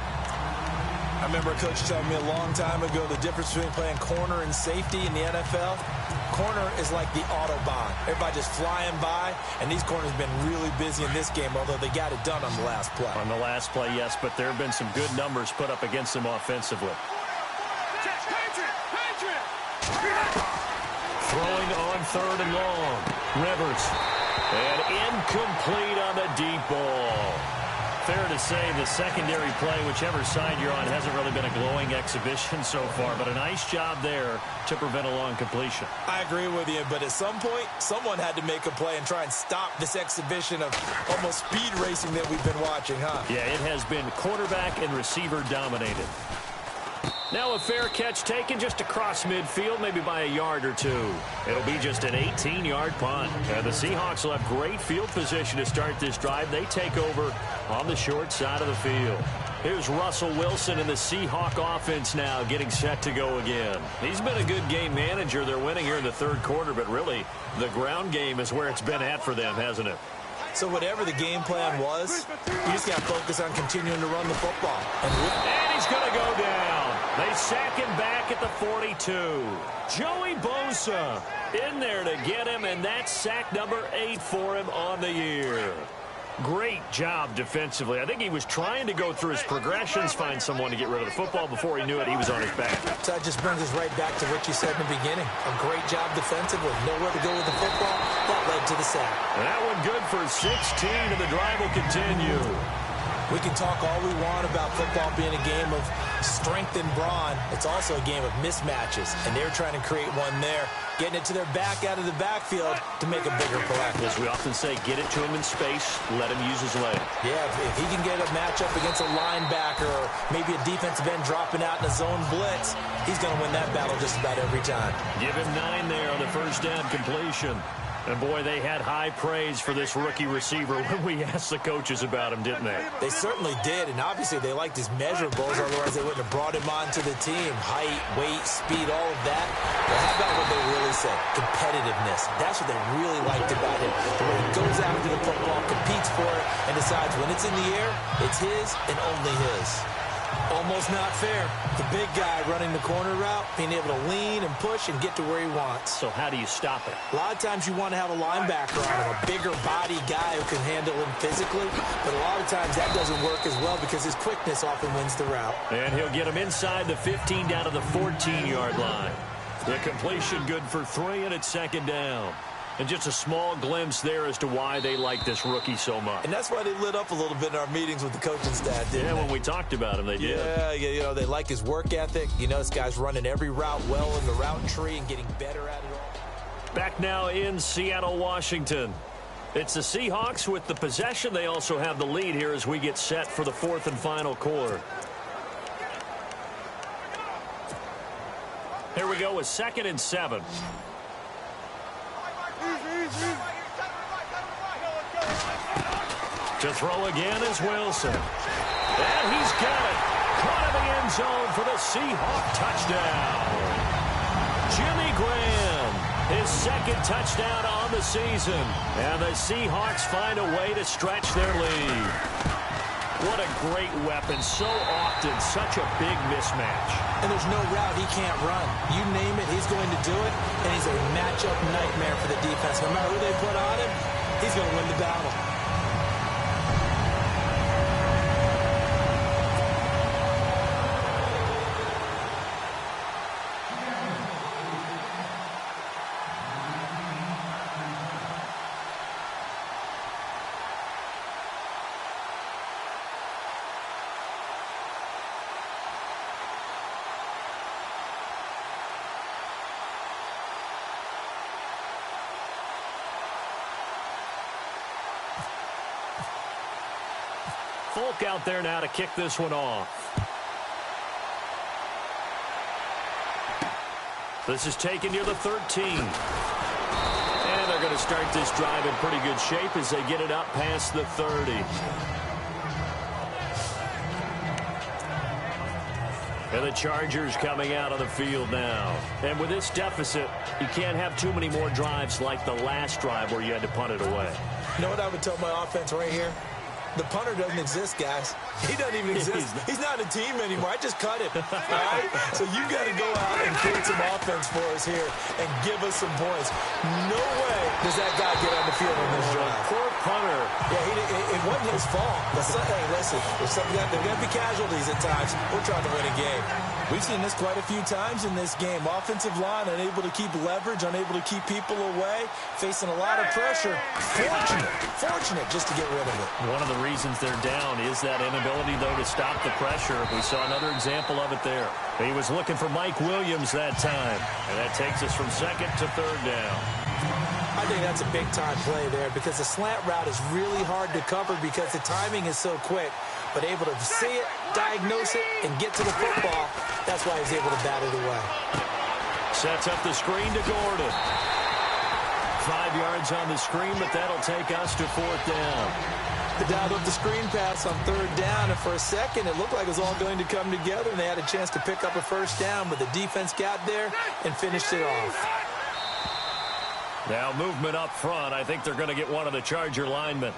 I remember a coach telling me a long time ago the difference between playing corner and safety in the NFL. Corner is like the Autobahn. Everybody just flying by, and these corners have been really busy in this game, although they got it done on the last play. On the last play, yes, but there have been some good numbers put up against them offensively. Throwing on third and long. Rivers. And incomplete on the deep ball. Fair to say the secondary play, whichever side you're on, hasn't really been a glowing exhibition so far, but a nice job there to prevent a long completion. I agree with you, but at some point, someone had to make a play and try and stop this exhibition of almost speed racing that we've been watching, huh? Yeah, it has been quarterback and receiver dominated. Now a fair catch taken just across midfield, maybe by a yard or two. It'll be just an 18-yard punt. And the Seahawks will have great field position to start this drive. They take over on the short side of the field. Here's Russell Wilson in the Seahawk offense now getting set to go again. He's been a good game manager. They're winning here in the third quarter, but really the ground game is where it's been at for them, hasn't it? So whatever the game plan was, you just got to focus on continuing to run the football. And he's going to go down. They sack him back at the 42. Joey Bosa in there to get him, and that's sack number 8 for him on the year. Great job defensively. I think he was trying to go through his progressions, find someone to get rid of the football. Before he knew it, he was on his back. So that just brings us right back to what you said in the beginning. A great job defensively. Nowhere to go with the football. That led to the sack. And that one good for 16, and the drive will continue. We can talk all we want about football being a game of strength and brawn. It's also a game of mismatches, and they're trying to create one there, getting it to their back out of the backfield to make a bigger play. As we often say, get it to him in space, let him use his leg. Yeah, if he can get a matchup against a linebacker or maybe a defensive end dropping out in a zone blitz, he's going to win that battle just about every time. Give him 9 there on the first down completion. And, boy, they had high praise for this rookie receiver when we asked the coaches about him, didn't they? They certainly did, and obviously they liked his measurables, otherwise they wouldn't have brought him onto the team. Height, weight, speed, all of that. But how about what they really said? Competitiveness. That's what they really liked about him. The way he goes after the football, competes for it, and decides when it's in the air, it's his and only his. Almost not fair. The big guy running the corner route, being able to lean and push and get to where he wants. So how do you stop it? A lot of times you want to have a linebacker on him, a bigger body guy who can handle him physically, but a lot of times that doesn't work as well because his quickness often wins the route. And he'll get him inside the 15 down to the 14-yard line. The completion good for 3, and it's second down. And just a small glimpse there as to why they like this rookie so much. And that's why they lit up a little bit in our meetings with the coaching staff, didn't they? When we talked about him, they did. Yeah, you know, they like his work ethic. You know, this guy's running every route well in the route tree and getting better at it all. Back now in Seattle, Washington. It's the Seahawks with the possession. They also have the lead here as we get set for the 4th and final quarter. Here we go with 2nd and 7. To throw again is Wilson. And he's got it. Caught in the end zone for the Seahawk touchdown. Jimmy Graham, his 2nd touchdown on the season. And the Seahawks find a way to stretch their lead. What a great weapon. So often, such a big mismatch. And there's no route he can't run. You name it, he's going to do it. And he's a matchup nightmare for the defense. No matter who they put on him, he's going to win the battle. Folk out there now to kick this one off. This is taken near the 13. And they're going to start this drive in pretty good shape as they get it up past the 30. And the Chargers coming out on the field now. And with this deficit, you can't have too many more drives like the last drive where you had to punt it away. You know what I would tell my offense right here? The punter doesn't exist, guys. He doesn't even exist. He's not a team anymore. I just cut him. All right? So you got to go out and create some offense for us here and give us some points. No way does that guy get on the field on this drive. Poor punter. Yeah, it wasn't his fault. Hey, listen, there's going to be casualties at times. We're trying to win a game. We've seen this quite a few times in this game. Offensive line unable to keep leverage, unable to keep people away, facing a lot of pressure. Fortunate just to get rid of it. One of the reasons they're down is that inability, though, to stop the pressure. We saw another example of it there. He was looking for Mike Williams that time. And that takes us from second to third down. I think that's a big-time play there because the slant route is really hard to cover because the timing is so quick. But able to see it, diagnose it, and get to the football, that's why he's able to bat it away. Sets up the screen to Gordon. 5 yards on the screen, but that'll take us to fourth down. They dialed up the screen pass on third down, and for a second, it looked like it was all going to come together, and they had a chance to pick up a first down, but the defense got there and finished it off. Now movement up front. I think they're going to get one of the Charger linemen.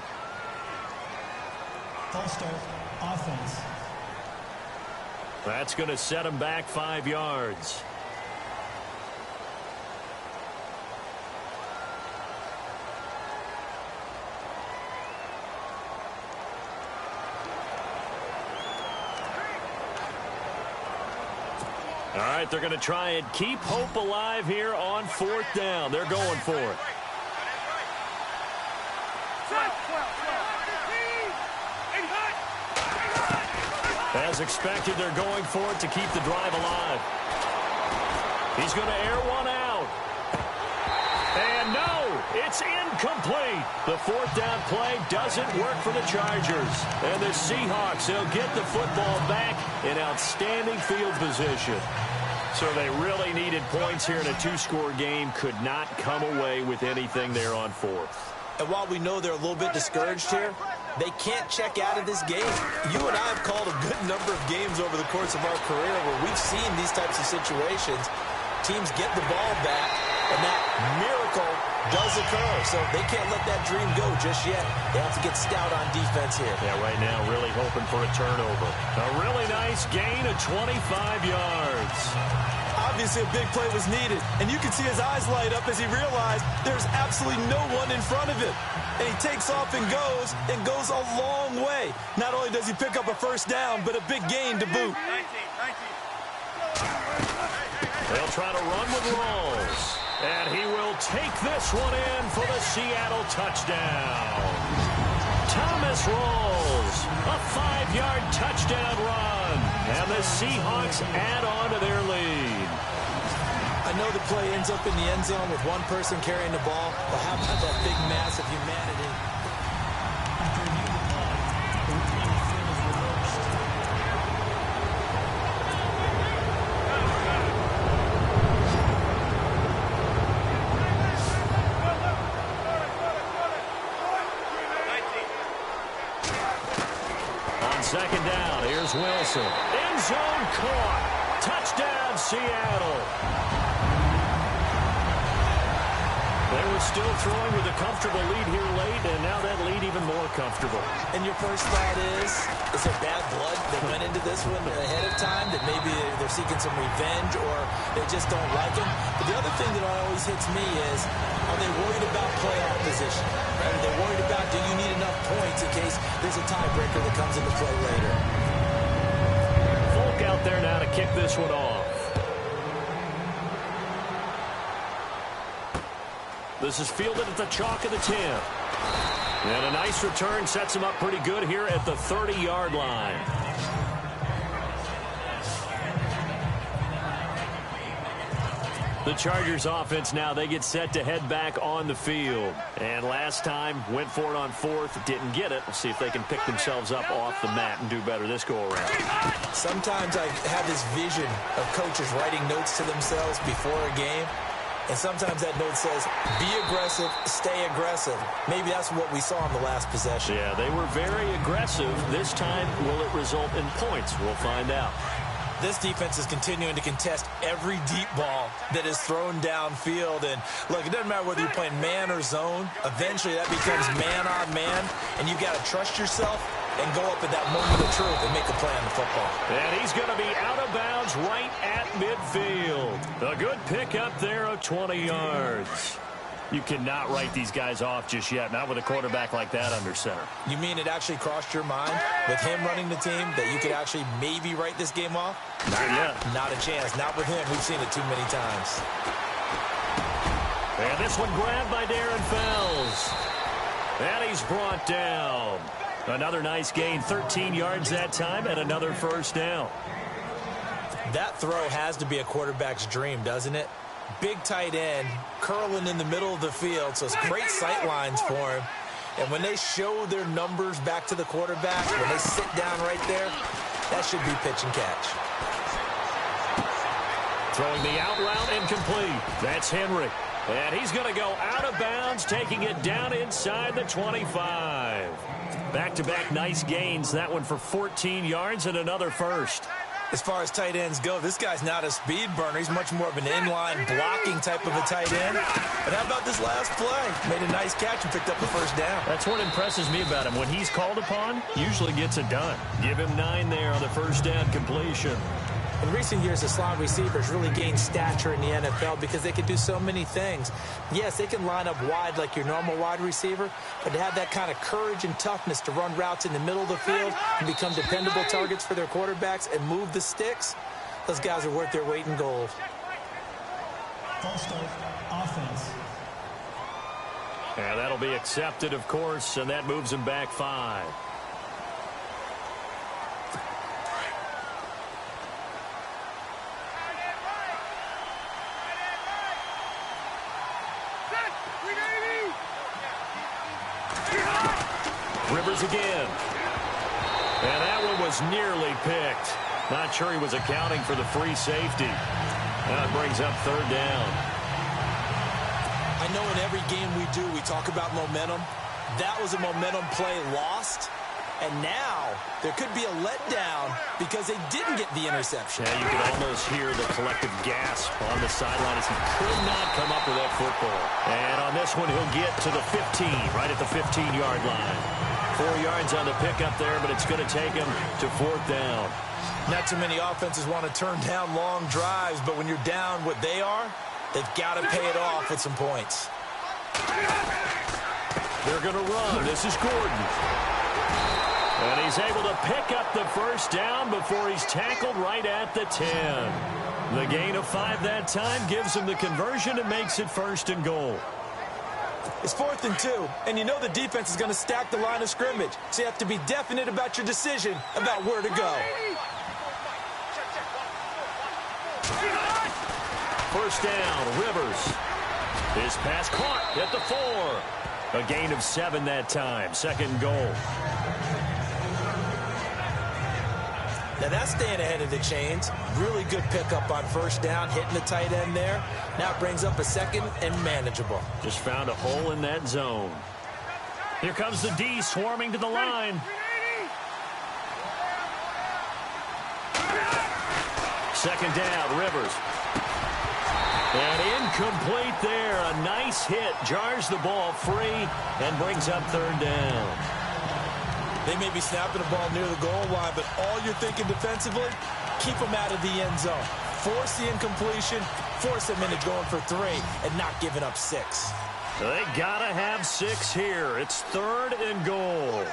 False start, offense. That's going to set him back 5 yards. All right, they're going to try and keep hope alive here on fourth down. They're going for it. As expected, they're going for it to keep the drive alive. He's going to air one out. And no, it's incomplete. The fourth down play doesn't work for the Chargers. And the Seahawks, they'll get the football back in outstanding field position. So they really needed points here in a two-score game. Could not come away with anything there on fourth. And while we know they're a little bit discouraged here, they can't check out of this game. You and I have called a good number of games over the course of our career where we've seen these types of situations. Teams get the ball back, and that miracle does occur. So they can't let that dream go just yet. They have to get stout on defense here. Yeah, right now really hoping for a turnover. A really nice gain of 25 yards. Obviously, a big play was needed, and you can see his eyes light up as he realized there's absolutely no one in front of him. And he takes off and goes a long way. Not only does he pick up a first down, but a big gain to boot. They'll try to run with Rawls. And he will take this one in for the Seattle touchdown. Thomas Rawls, a 5-yard touchdown run. And the Seahawks add on to their lead. I know the play ends up in the end zone with one person carrying the ball, but how about that big mass of humanity? After reviewing the play, the replay on the field is reversed. On second down, here's Wilson. End zone caught. Touchdown, Seattle. They were still throwing with a comfortable lead here late, and now that lead even more comfortable. And your first thought is there bad blood that went into this one ahead of time, that maybe they're seeking some revenge or they just don't like him? But the other thing that always hits me is, are they worried about playoff position? Right? Are they worried about, do you need enough points in case there's a tiebreaker that comes into play later? Folk out there now to kick this one off. This is fielded at the chalk of the 10. And a nice return sets him up pretty good here at the 30-yard line. The Chargers offense now, they get set to head back on the field. And last time, went for it on fourth, didn't get it. We'll see if they can pick themselves up off the mat and do better this go-around. Sometimes I have this vision of coaches writing notes to themselves before a game. And sometimes that note says, be aggressive, stay aggressive. Maybe that's what we saw in the last possession. Yeah, they were very aggressive. This time, will it result in points? We'll find out. This defense is continuing to contest every deep ball that is thrown downfield. And, look, it doesn't matter whether you're playing man or zone. Eventually, that becomes man on man, and you've got to trust yourself and go up at that moment of truth and make a play on the football. And he's going to be out of bounds right at midfield. A good pickup there of 20 yards. You cannot write these guys off just yet, not with a quarterback like that under center. You mean it actually crossed your mind with him running the team that you could actually maybe write this game off? Not yet. Not a chance. Not with him. We've seen it too many times. And this one grabbed by Darren Fells. And he's brought down. Another nice gain, 13 yards that time, and another first down. That throw has to be a quarterback's dream, doesn't it? Big tight end, curling in the middle of the field, so it's great sight lines for him. And when they show their numbers back to the quarterback, when they sit down right there, that should be pitch and catch. Throwing the out route incomplete. That's Henry. And he's going to go out of bounds, taking it down inside the 25. Back-to-back nice gains. That one for 14 yards and another first. As far as tight ends go, this guy's not a speed burner. He's much more of an inline blocking type of a tight end. But how about this last play? Made a nice catch and picked up the first down. That's what impresses me about him. When he's called upon, usually gets it done. Give him 9 there on the first down completion. In recent years, the slot receivers really gained stature in the NFL because they can do so many things. Yes, they can line up wide like your normal wide receiver, but to have that kind of courage and toughness to run routes in the middle of the field and become dependable targets for their quarterbacks and move the sticks, those guys are worth their weight in gold. False start, offense. And that'll be accepted, of course, and that moves him back 5. Rivers again. And that one was nearly picked. Not sure he was accounting for the free safety. That brings up third down. I know in every game we do, we talk about momentum. That was a momentum play lost. And now there could be a letdown because they didn't get the interception. Yeah, you could almost hear the collective gasp on the sideline as he could not come up with that football. And on this one, he'll get to the 15, right at the 15-yard line. 4 yards on the pickup there, but it's going to take him to fourth down. Not too many offenses want to turn down long drives, but when you're down what they are, they've got to pay it off with some points. They're going to run. This is Gordon. And he's able to pick up the first down before he's tackled right at the 10. The gain of 5 that time gives him the conversion and makes it first and goal. It's 4th and 2, and you know the defense is going to stack the line of scrimmage, so you have to be definite about your decision about where to go. First down, Rivers. His pass caught at the 4. A gain of 7 that time, second and goal. Now that's staying ahead of the chains. Really good pickup on first down, hitting the tight end there. Now it brings up a second and manageable. Just found a hole in that zone. Here comes the D swarming to the line. Second down, Rivers. And incomplete there. A nice hit. Jars the ball free and brings up third down. They may be snapping the ball near the goal line, but all you're thinking defensively, keep them out of the end zone. Force the incompletion, force them into going for 3, and not giving up 6. They got to have 6 here. It's third and goal.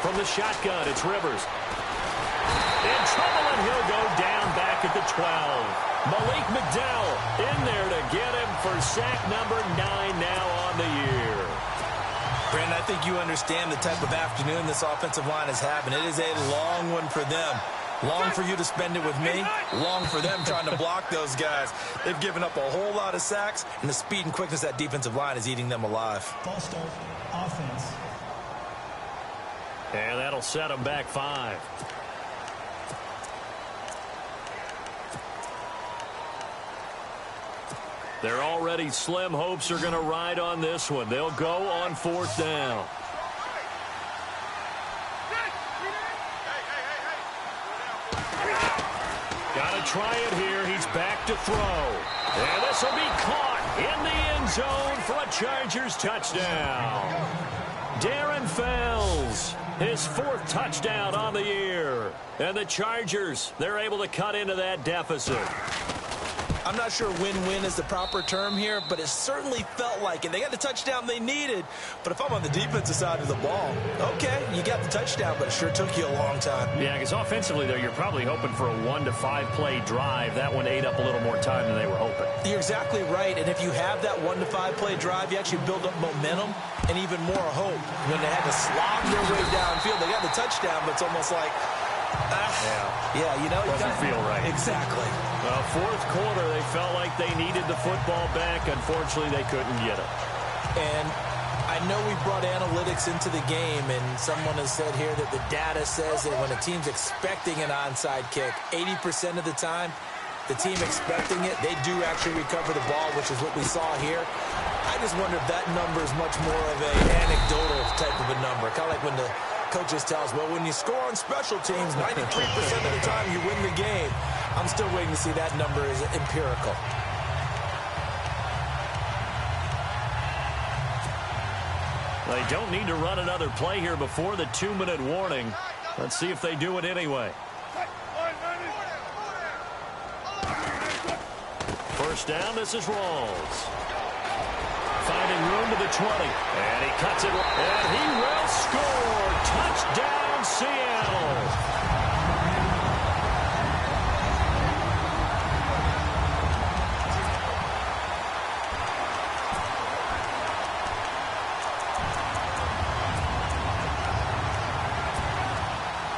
From the shotgun, it's Rivers. In trouble, and he'll go down back at the 12. Malik McDowell in there to get him for sack number 9 now on the year. Brandon, I think you understand the type of afternoon this offensive line is having. It is a long one for them. Long for you to spend it with me. Long for them trying to block those guys. They've given up a whole lot of sacks, and the speed and quickness of that defensive line is eating them alive. False start, offense. And that'll set them back 5. They're already slim hopes are going to ride on this one. They'll go on fourth down. try it here. He's back to throw. And this will be caught in the end zone for a Chargers touchdown. Darren Fells, his 4th touchdown on the year. And the Chargers, they're able to cut into that deficit. I'm not sure win-win is the proper term here, but it certainly felt like it. They got the touchdown they needed, but if I'm on the defensive side of the ball, okay, you got the touchdown, but it sure took you a long time. Yeah, because offensively, though, you're probably hoping for a 1 to 5 play drive. That one ate up a little more time than they were hoping. You're exactly right, and if you have that 1 to 5 play drive, you actually build up momentum and even more hope. When they had to slog their way downfield, they got the touchdown, but it's almost like, yeah, you know, doesn't feel right. Exactly. Well, 4th quarter, they felt like they needed the football back. Unfortunately, they couldn't get it. And I know we brought analytics into the game, and someone has said here that the data says that when a team's expecting an onside kick, 80% of the time, the team expecting it, they do actually recover the ball, which is what we saw here. I just wonder if that number is much more of an anecdotal type of a number, kind of like when the coaches tell us, well, when you score on special teams, 93% of the time you win the game. I'm still waiting to see that number is empirical. They don't need to run another play here before the 2-minute warning. Let's see if they do it anyway. First down, this is Rawls. Finding room to the 20. And he cuts it. And he will score. Touchdown, Seattle.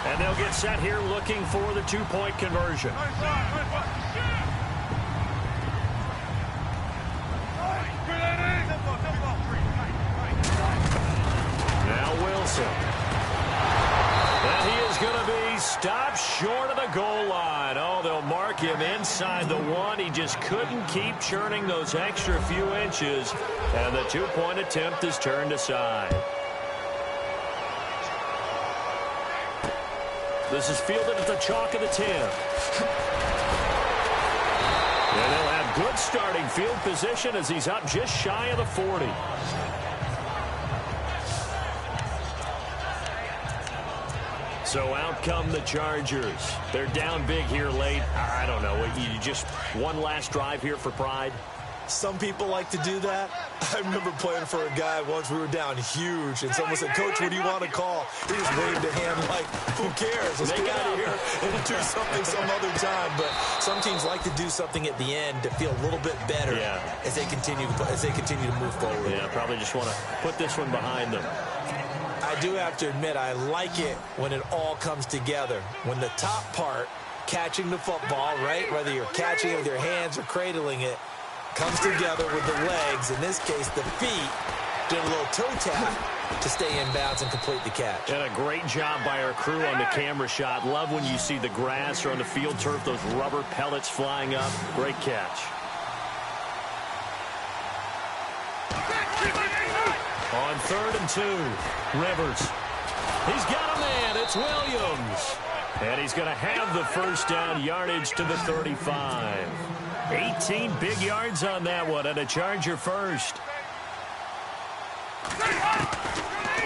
And they'll get set here looking for the 2-point conversion. And he is going to be stopped short of the goal line. Oh, they'll mark him inside the 1. He just couldn't keep churning those extra few inches. And the 2-point attempt is turned aside. This is fielded at the chalk of the 10. And they'll have good starting field position as he's up just shy of the 40. So out come the Chargers. They're down big here late. I don't know. You just one last drive here for pride? Some people like to do that. I remember playing for a guy once. We were down huge, and someone said, "Coach, what do you want to call?" He just waved a hand like, who cares? Let's get out of here and do something some other time. But some teams like to do something at the end to feel a little bit better as they continue to move forward. Yeah, probably just want to put this one behind them. I do have to admit, I like it when it all comes together. When the top part, catching the football, right, whether you're catching it with your hands or cradling it, comes together with the legs. In this case, the feet did a little toe tap to stay in bounds and complete the catch. And a great job by our crew on the camera shot. Love when you see the grass or on the field turf, those rubber pellets flying up. Great catch. On 3rd and 2, Rivers. He's got a man. It's Williams. And he's going to have the first down, yardage to the 35. 18 big yards on that one, and a Charger first.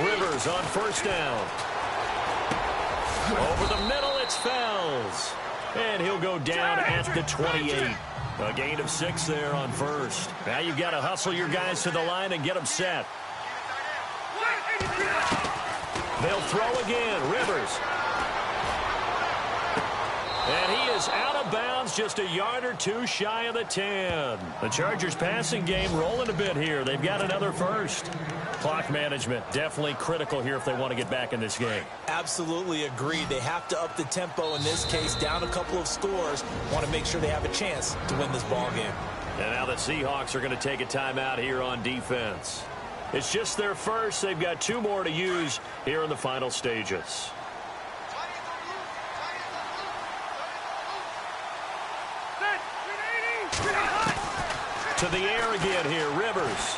Rivers on first down. Over the middle, it's Fells. And he'll go down at the 28. A gain of 6 there on first. Now you've got to hustle your guys to the line and get them set. They'll throw again. Rivers. And he is out of bounds, just a yard or two shy of the 10. The Chargers passing game rolling a bit here. They've got another first. Clock management definitely critical here if they want to get back in this game. Absolutely agreed. They have to up the tempo in this case, down a couple of scores. Want to make sure they have a chance to win this ball game. And now the Seahawks are going to take a timeout here on defense. It's just their first. They've got 2 more to use here in the final stages. To the air again here, Rivers.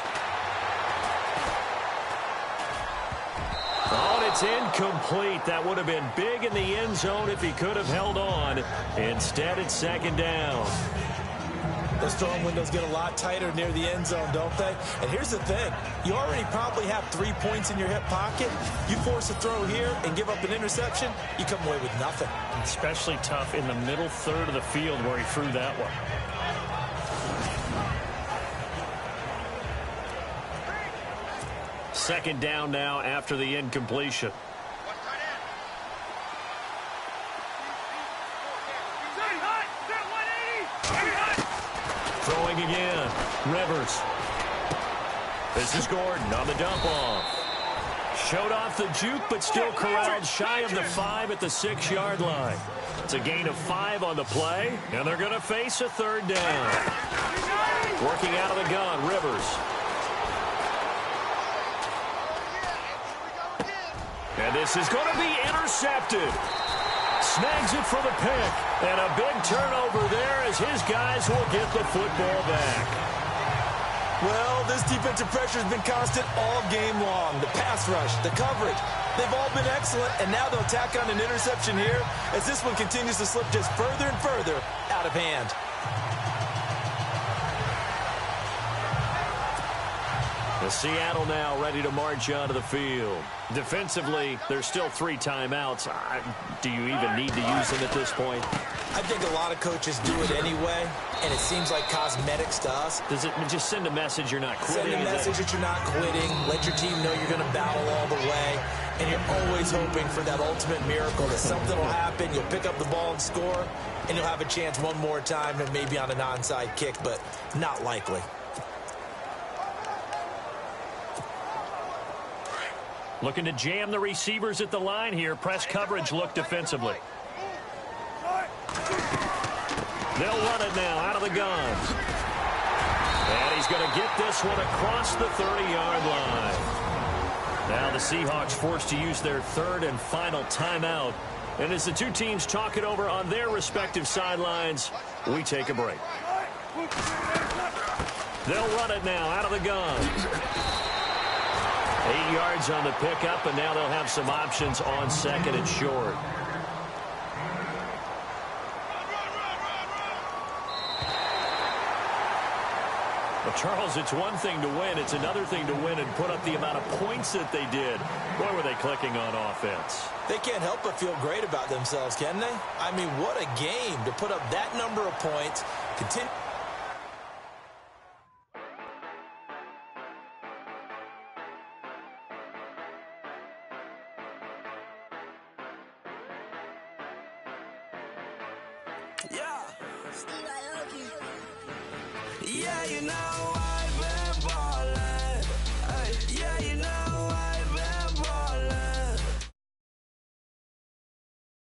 Oh, and It's incomplete. That would have been big in the end zone if he could have held on. Instead, it's second down. Those throwing windows get a lot tighter near the end zone, don't they? And here's the thing. You already probably have 3 points in your hip pocket. You force a throw here and give up an interception, you come away with nothing. Especially tough in the middle third of the field where he threw that one. Second down now after the incompletion. Throwing again. Rivers. This is Gordon on the dump off. Showed off the juke, but still corralled shy of the 5 at the 6-yard line. It's a gain of 5 on the play, and they're going to face a third down. Working out of the gun, Rivers. And this is going to be intercepted. Snags it for the pick. And a big turnover there as his guys will get the football back. Well, this defensive pressure has been constant all game long. The pass rush, the coverage, they've all been excellent, and now they'll tack on an interception here as this one continues to slip just further and further out of hand. The Seattle now ready to march onto the field. Defensively, there's still 3 timeouts. Do you even need to use them at this point? I think a lot of coaches do it anyway, and it seems like cosmetics to us. Does it just send a message you're not quitting? Send a message that you're not quitting. Let your team know you're going to battle all the way. And you're always hoping for that ultimate miracle that something will happen, you'll pick up the ball and score, and you'll have a chance one more time and maybe on an onside kick, but not likely. Looking to jam the receivers at the line here. Press coverage look defensively. They'll run it now out of the gun. And he's going to get this one across the 30-yard line. Now the Seahawks forced to use their third and final timeout. And as the two teams talk it over on their respective sidelines, we take a break. They'll run it now out of the gun. 8 yards on the pickup, and now they'll have some options on second and short. Well, Charles, it's one thing to win. It's another thing to win and put up the amount of points that they did. Boy, were they clicking on offense. They can't help but feel great about themselves, can they? I mean, what a game to put up that number of points. Continue. Yeah, you know